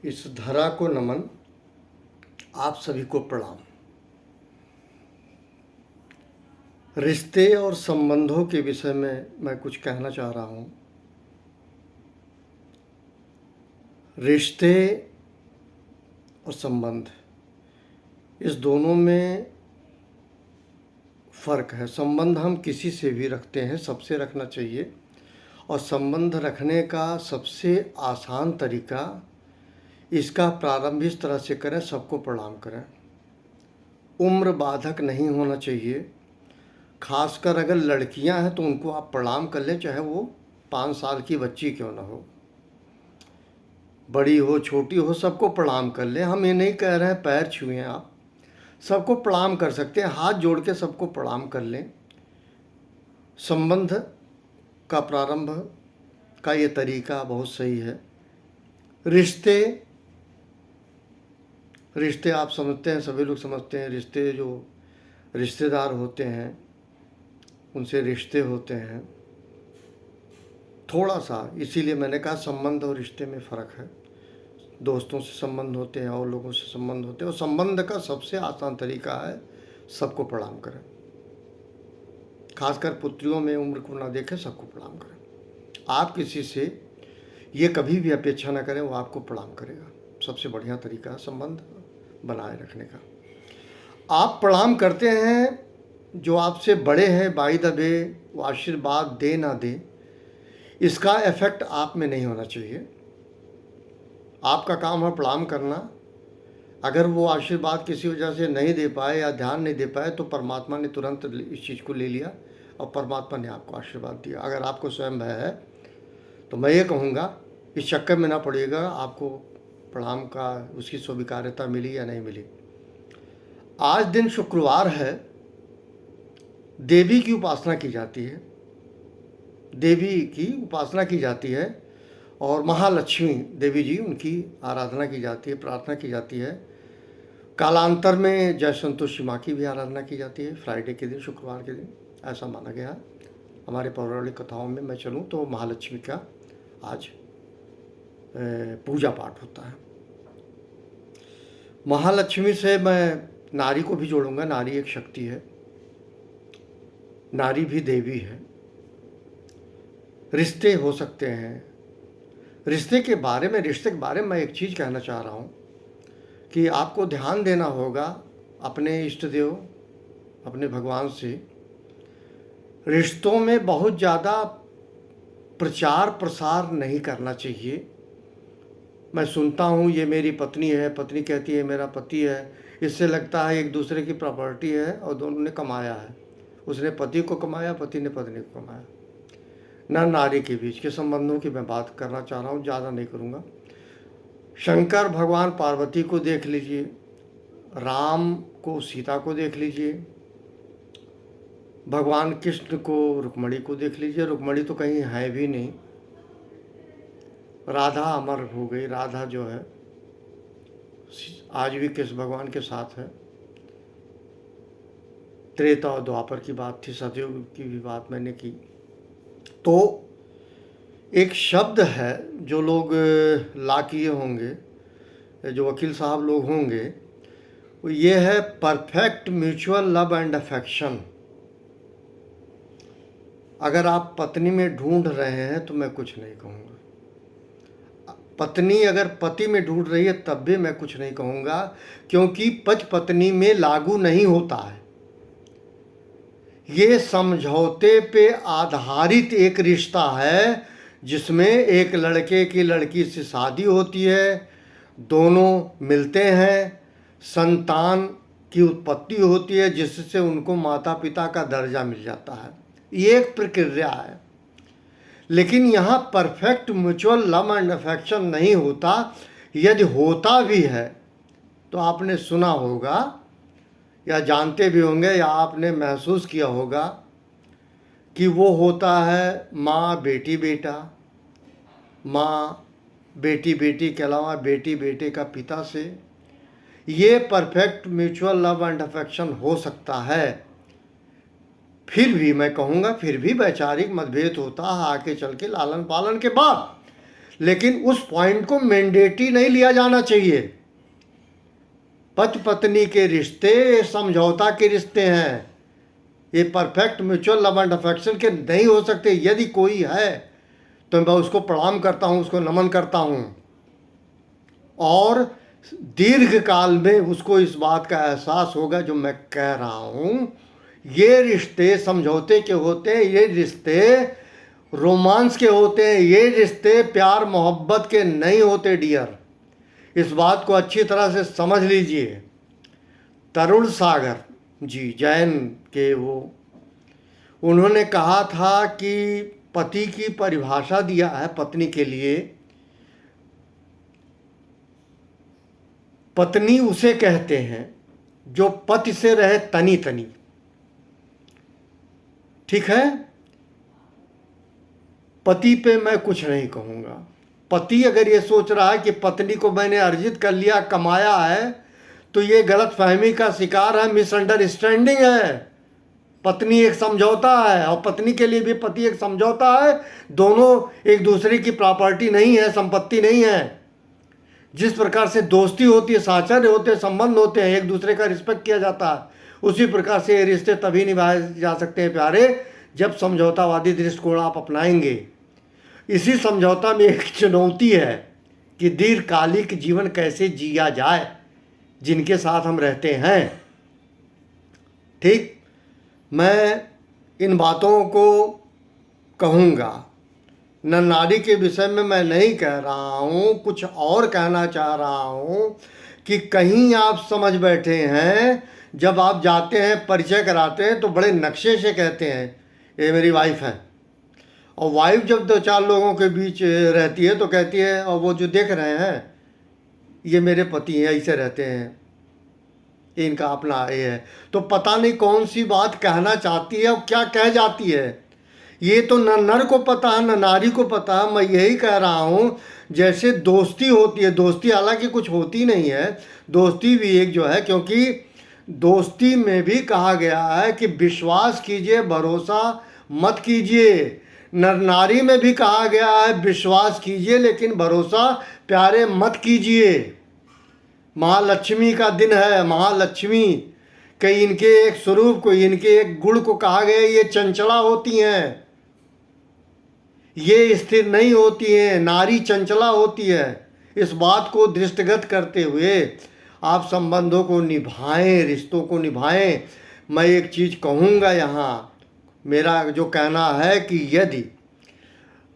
इस धरा को नमन, आप सभी को प्रणाम। रिश्ते और संबंधों के विषय में मैं कुछ कहना चाह रहा हूँ। रिश्ते और संबंध, इस दोनों में फ़र्क है। संबंध हम किसी से भी रखते हैं, सबसे रखना चाहिए, और संबंध रखने का सबसे आसान तरीका, इसका प्रारंभ इस तरह से करें, सबको प्रणाम करें। उम्र बाधक नहीं होना चाहिए। खासकर अगर लड़कियां हैं तो उनको आप प्रणाम कर लें, चाहे वो 5 साल की बच्ची क्यों ना हो, बड़ी हो छोटी हो, सबको प्रणाम कर लें। हम ये नहीं कह रहे हैं पैर छुएं, आप सबको प्रणाम कर सकते हैं, हाथ जोड़ के सबको प्रणाम कर लें। संबंध का प्रारंभ का ये तरीका बहुत सही है। रिश्ते आप समझते हैं, सभी लोग समझते हैं। रिश्ते जो रिश्तेदार होते हैं उनसे रिश्ते होते हैं, थोड़ा सा, इसीलिए मैंने कहा संबंध और रिश्ते में फ़र्क है। दोस्तों से संबंध होते हैं और लोगों से संबंध होते हैं, और संबंध का सबसे आसान तरीका है सबको प्रणाम करें। खासकर पुत्रियों में उम्र को ना देखें, सबको प्रणाम करें। आप किसी से ये कभी भी अपेक्षा ना करें वो आपको प्रणाम करेगा। सबसे बढ़िया तरीका है संबंध बनाए रखने का। आप प्रणाम करते हैं, जो आपसे बड़े हैं, बाय द वे, वो आशीर्वाद दे ना दे, इसका इफेक्ट आप में नहीं होना चाहिए। आपका काम है प्रणाम करना। अगर वो आशीर्वाद किसी वजह से नहीं दे पाए या ध्यान नहीं दे पाए तो परमात्मा ने तुरंत इस चीज़ को ले लिया और परमात्मा ने आपको आशीर्वाद दिया। अगर आपको स्वयं भय है तो मैं ये कहूँगा, इस चक्कर में ना पड़िएगा आपको प्रणाम का उसकी स्वीकार्यता मिली या नहीं मिली। आज दिन शुक्रवार है, देवी की उपासना की जाती है, देवी की उपासना की जाती है, और महालक्ष्मी देवी जी, उनकी आराधना की जाती है, प्रार्थना की जाती है। कालांतर में जय संतोषी माँ की भी आराधना की जाती है फ्राइडे के दिन, शुक्रवार के दिन, ऐसा माना गया है। हमारे पौराणिक कथाओं में मैं चलूँ तो महालक्ष्मी का आज पूजा पाठ होता है। महालक्ष्मी से मैं नारी को भी जोड़ूंगा। नारी एक शक्ति है, नारी भी देवी है। रिश्ते हो सकते हैं। रिश्ते के बारे में मैं एक चीज़ कहना चाह रहा हूँ कि आपको ध्यान देना होगा अपने इष्ट देव, अपने भगवान से। रिश्तों में बहुत ज़्यादा प्रचार प्रसार नहीं करना चाहिए। मैं सुनता हूँ ये मेरी पत्नी है, पत्नी कहती है मेरा पति है, इससे लगता है एक दूसरे की प्रॉपर्टी है और दोनों ने कमाया है। उसने पति को कमाया, पति ने पत्नी को कमाया। नर नारी के बीच के संबंधों की मैं बात करना चाह रहा हूँ, ज़्यादा नहीं करूँगा। शंकर भगवान पार्वती को देख लीजिए, राम को सीता को देख लीजिए, भगवान कृष्ण को रुक्मणी को देख लीजिए। रुक्मणी तो कहीं है भी नहीं, राधा अमर हो गई। राधा जो है आज भी कृष्ण भगवान के साथ है। त्रेता और द्वापर की बात थी, सतयुग की भी बात मैंने की। तो एक शब्द है जो लोग ला किए होंगे, जो वकील साहब लोग होंगे, वो ये है perfect mutual love and affection. अगर आप पत्नी में ढूंढ रहे हैं तो मैं कुछ नहीं कहूँगा। पत्नी अगर पति में ढूंढ रही है तब भी मैं कुछ नहीं कहूँगा, क्योंकि पति पत्नी में लागू नहीं होता है। ये समझौते पे आधारित एक रिश्ता है जिसमें एक लड़के की लड़की से शादी होती है, दोनों मिलते हैं, संतान की उत्पत्ति होती है जिससे उनको माता पिता का दर्जा मिल जाता है। ये एक प्रक्रिया है। लेकिन यहाँ perfect mutual love and affection नहीं होता। यदि होता भी है तो आपने सुना होगा या जानते भी होंगे या आपने महसूस किया होगा कि वो होता है माँ बेटी बेटा, माँ बेटी बेटी के अलावा बेटी बेटे का पिता से। ये perfect mutual love and affection हो सकता है। फिर भी मैं कहूँगा, फिर भी वैचारिक मतभेद होता है आगे चल के लालन पालन के बाद। लेकिन उस पॉइंट को मैंडेटरी नहीं लिया जाना चाहिए। पति पत्नी के रिश्ते समझौता के रिश्ते हैं, ये perfect mutual love and affection के नहीं हो सकते। यदि कोई है तो मैं उसको प्रणाम करता हूँ, उसको नमन करता हूँ, और दीर्घ काल में उसको इस बात का एहसास होगा जो मैं कह रहा हूँ। ये रिश्ते समझौते के होते हैं, ये रिश्ते रोमांस के होते हैं, ये रिश्ते प्यार मोहब्बत के नहीं होते डियर। इस बात को अच्छी तरह से समझ लीजिए। तरुण सागर जी जैन के उन्होंने कहा था कि पति की परिभाषा दिया है पत्नी के लिए, पत्नी उसे कहते हैं जो पति से रहे तनी तनी। ठीक है, पति पे मैं कुछ नहीं कहूँगा। पति अगर ये सोच रहा है कि पत्नी को मैंने अर्जित कर लिया, कमाया है, तो ये गलत फहमी का शिकार है, मिसअंडरस्टैंडिंग है। पत्नी एक समझौता है और पत्नी के लिए भी पति एक समझौता है। दोनों एक दूसरे की प्रॉपर्टी नहीं है, संपत्ति नहीं है। जिस प्रकार से दोस्ती होती है, साहचर्य होते हैं, संबंध होते हैं, एक दूसरे का रिस्पेक्ट किया जाता है, उसी प्रकार से ये रिश्ते तभी निभाए जा सकते हैं प्यारे जब समझौतावादी दृष्टिकोण आप अपनाएंगे। इसी समझौता में एक चुनौती है कि दीर्घकालिक जीवन कैसे जिया जाए जिनके साथ हम रहते हैं। ठीक, मैं इन बातों को कहूँगा। न नारी के विषय में मैं नहीं कह रहा हूँ, कुछ और कहना चाह रहा हूँ कि कहीं आप समझ बैठे हैं, जब आप जाते हैं परिचय कराते हैं तो बड़े नक्शे से कहते हैं ये मेरी वाइफ है, और वाइफ जब दो चार लोगों के बीच रहती है तो कहती है और वो जो देख रहे हैं ये मेरे पति हैं, ऐसे रहते हैं, इनका अपना ये है। तो पता नहीं कौन सी बात कहना चाहती है और क्या कह जाती है, ये तो न नर को पता है न नारी को पता है। मैं यही कह रहा हूँ, जैसे दोस्ती होती है, दोस्ती हालांकि कुछ होती नहीं है, दोस्ती भी एक जो है, क्योंकि दोस्ती में भी कहा गया है कि विश्वास कीजिए, भरोसा मत कीजिए। नर नारी में भी कहा गया है विश्वास कीजिए लेकिन भरोसा प्यारे मत कीजिए। महालक्ष्मी का दिन है, महालक्ष्मी कई इनके एक स्वरूप को, इनके एक गुण को कहा गया ये चंचला होती हैं, ये स्थिर नहीं होती हैं, नारी चंचला होती है। इस बात को दृष्टिगत करते हुए आप संबंधों को निभाएं, रिश्तों को निभाएं। मैं एक चीज़ कहूँगा यहाँ, मेरा जो कहना है कि यदि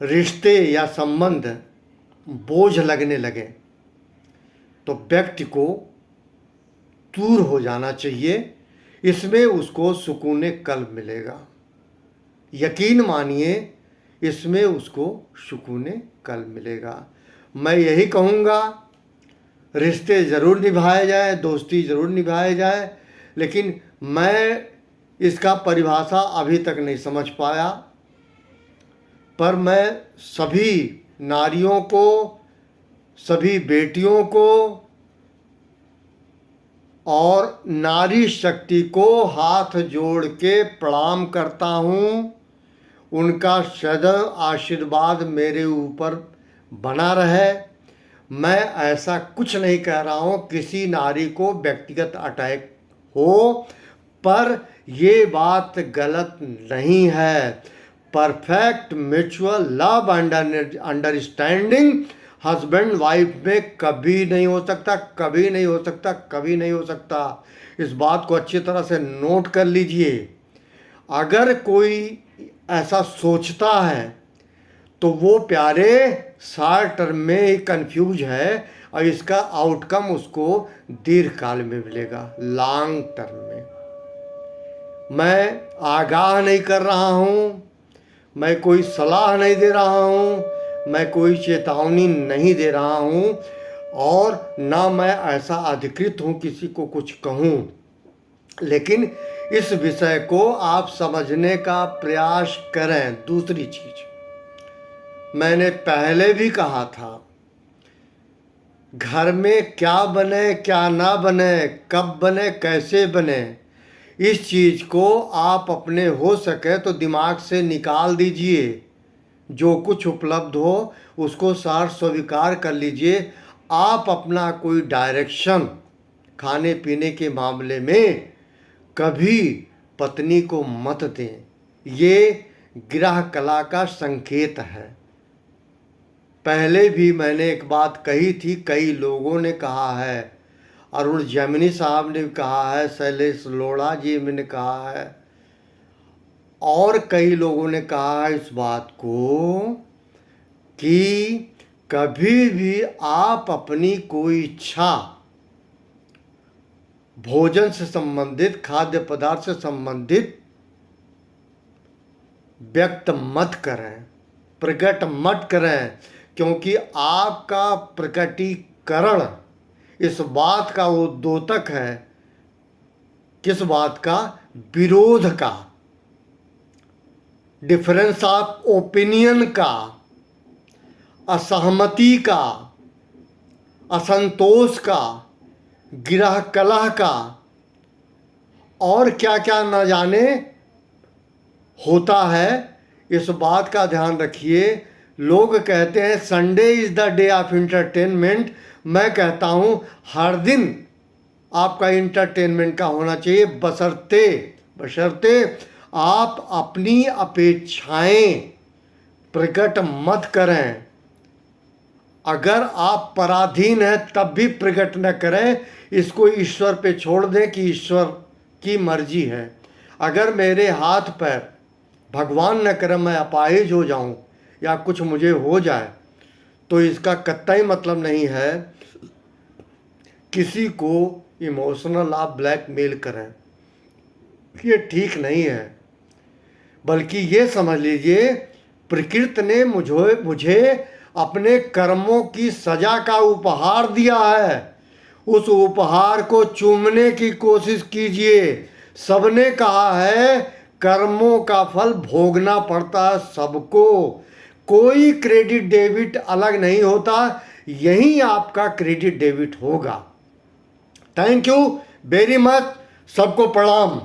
रिश्ते या संबंध बोझ लगने लगे तो व्यक्ति को दूर हो जाना चाहिए, इसमें उसको सुकून कल्ब मिलेगा। यकीन मानिए, इसमें उसको सुकून कल्ब मिलेगा। मैं यही कहूँगा, रिश्ते ज़रूर निभाए जाए, दोस्ती ज़रूर निभाए जाए, लेकिन मैं इसका परिभाषा अभी तक नहीं समझ पाया। पर मैं सभी नारियों को, सभी बेटियों को और नारी शक्ति को हाथ जोड़ के प्रणाम करता हूँ। उनका सदैव आशीर्वाद मेरे ऊपर बना रहे। मैं ऐसा कुछ नहीं कह रहा हूँ किसी नारी को व्यक्तिगत अटैक हो, पर ये बात गलत नहीं है। Perfect mutual love and understanding husband wife में कभी नहीं हो सकता, कभी नहीं हो सकता, कभी नहीं हो सकता। इस बात को अच्छी तरह से नोट कर लीजिए। अगर कोई ऐसा सोचता है तो वो प्यारे शॉर्ट टर्म में ही कन्फ्यूज है और इसका आउटकम उसको दीर्घकाल में मिलेगा, लॉन्ग टर्म में। मैं आगाह नहीं कर रहा हूँ, मैं कोई सलाह नहीं दे रहा हूँ, मैं कोई चेतावनी नहीं दे रहा हूँ, और ना मैं ऐसा अधिकृत हूँ किसी को कुछ कहूँ। लेकिन इस विषय को आप समझने का प्रयास करें। दूसरी चीज मैंने पहले भी कहा था, घर में क्या बने क्या ना बने, कब बने कैसे बने, इस चीज़ को आप अपने हो सके तो दिमाग से निकाल दीजिए। जो कुछ उपलब्ध हो उसको सार स्वीकार कर लीजिए। आप अपना कोई डायरेक्शन खाने पीने के मामले में कभी पत्नी को मत दें। ये गृह कला का संकेत है। पहले भी मैंने एक बात कही थी, कई लोगों ने कहा है, अरुण जैमिनी साहब ने कहा है, शैलेश लोढ़ा जी ने कहा है, और कई लोगों ने कहा है इस बात को कि कभी भी आप अपनी कोई इच्छा भोजन से संबंधित, खाद्य पदार्थ से संबंधित व्यक्त मत करें, प्रकट मत करें, क्योंकि आपका प्रकटीकरण इस बात का उद्योतक है। किस बात का? विरोध का, डिफरेंस ऑफ ओपिनियन का, असहमति का, असंतोष का, गृह कलह का, और क्या क्या न जाने होता है। इस बात का ध्यान रखिए। लोग कहते हैं Sunday is the day of entertainment. मैं कहता हूँ हर दिन आपका इंटरटेनमेंट का होना चाहिए, बशर्ते आप अपनी अपेक्षाएं प्रकट मत करें। अगर आप पराधीन हैं तब भी प्रकट न करें, इसको ईश्वर पे छोड़ दें कि ईश्वर की मर्जी है। अगर मेरे हाथ पैर, भगवान न करे, मैं अपाहिज हो जाऊं या कुछ मुझे हो जाए, तो इसका कतई मतलब नहीं है किसी को इमोशनल आप ब्लैकमेल करें। ये ठीक नहीं है। बल्कि ये समझ लीजिए प्रकृति ने मुझे अपने कर्मों की सजा का उपहार दिया है। उस उपहार को चूमने की कोशिश कीजिए। सबने कहा है कर्मों का फल भोगना पड़ता है सबको। कोई क्रेडिट डेबिट अलग नहीं होता, यही आपका क्रेडिट डेबिट होगा। Thank you very much. सबको प्रणाम।